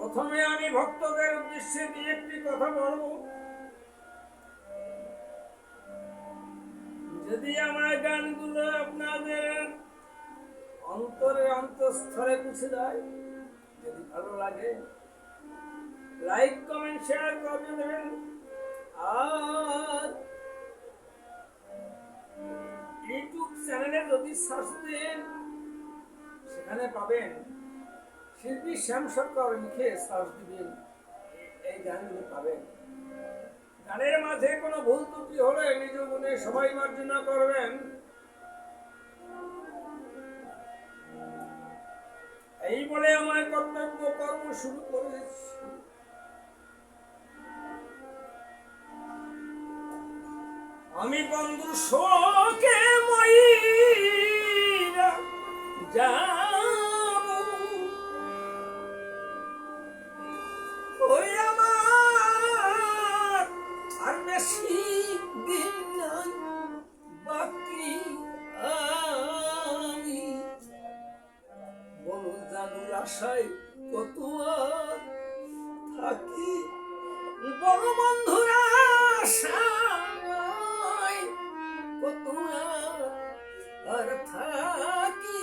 প্রথমে আমি ভক্তদের উদ্দেশ্যে দিয়ে একটি কথা বলবো। যদি আমার গানগুলো আপনাদের অন্তরের অন্তঃস্থলে পৌঁছে যায়, যদি ভালো লাগে, লাইক কমেন্ট শেয়ার করে দেবেন। আর ইউটিউব চ্যানেলে যদি সার্চ দেন, সেখানে পাবেন শিল্পী শ্যাম সরকার লিখে সার্চ দিবেন, এই গানগুলো পাবেন। গানের মাঝে কোনো ভুল ত্রুটি হলে নিজ মনে সবাই মার্জনা করবেন। এই বলে আমার কর্তব্য কর্ম শুরু করেছি। আমি বন্ধুর শোকে ময়রা যাব, ওই আমার আর বেশি দিন নাই বাকি। আমি বড় জাদুর আশায় কত আর থাকি, বড় বন্ধুরা আশায় কত আর থাকি।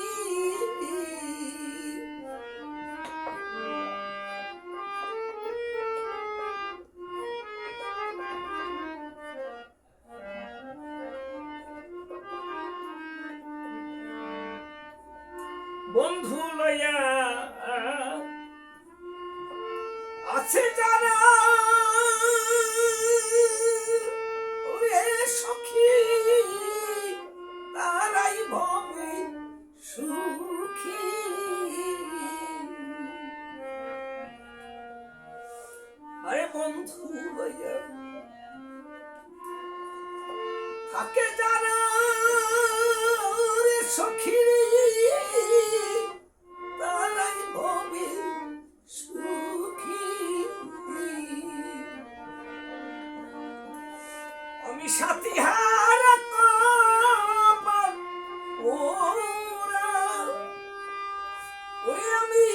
বন্ধু লইয়া আছে যারা, ওরে সখী তারাই ভবে সুখী। আরে বন্ধু লইয়া থাকে যারা, ওরে সখী তারাই ভবে সুখী। আমি সাথী হারা কপাল ওরা, ওরে আমি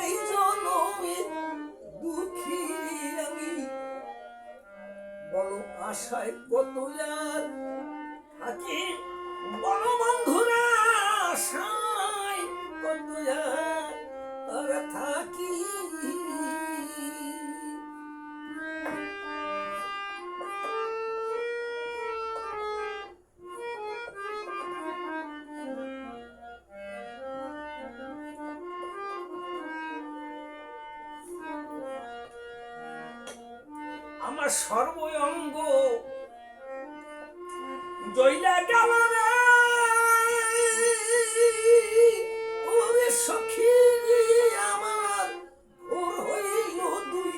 এই জনমে দুঃখী। আমি বড় আশায় কত আর থাকি, বড় বন্ধুরা আশায় কত আর থাকি। আমার সর্বঙ্গ জয়লা গেল রে, ওরে সখী আমার ভোর হইল দুই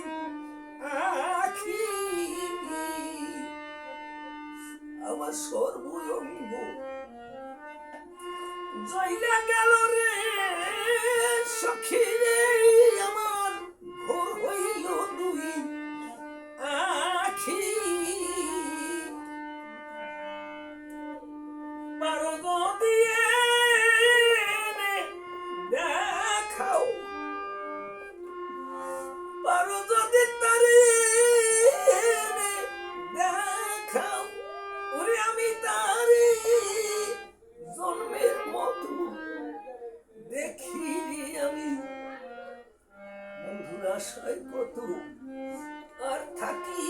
আখি। আমার সর্বঙ্গ জয়লা গেল রে, সখী আমার ভোর হইল দুই আখি। পারো যদি দেখাও, পারো যদি তারে দেখাও, ওরে আমি তারে জন্মের মতো দেখি। আমি বন্ধুর আশায় কত আর থাকি,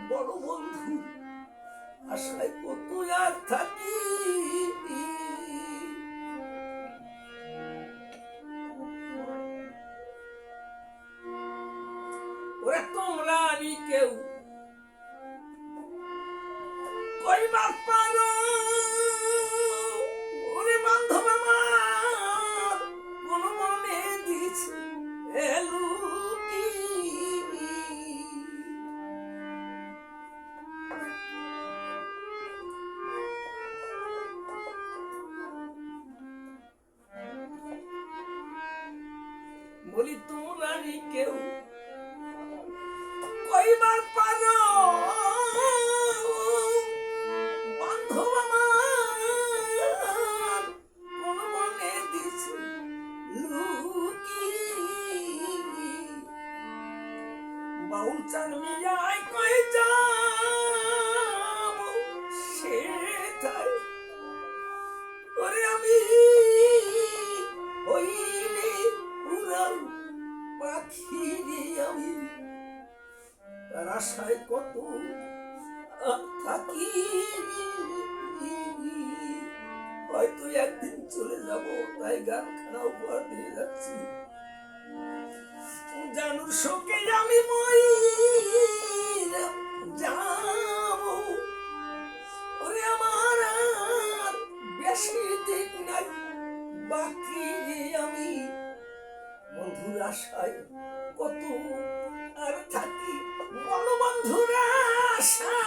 বড় বন্ধু আশায় কত আর থাকি। ওরে তোমরা আমি কেউ কইবার পারো, ওরে বান্ধব আমার কোন মনে দিছে এলু কি। বলি তোমরা কেউ কইবার পারো, বান্ধব আমার কোন মনে দিছে চান মিয়াই কই যাব সেটাই ওরে আমি হইলে উড়াল পাখি রে আমি তার আশায় কত থাকি হয়তো একদিন চলে যাব তাই গান খানা উপহার দিয়ে যাচ্ছি জানুর শোকে আমি মইরা যাব ওরে আমার আর বেশি দিন নাই বাকি আমি বন্ধুর আশায় কত আর থাকি বলো বন্ধুর আশা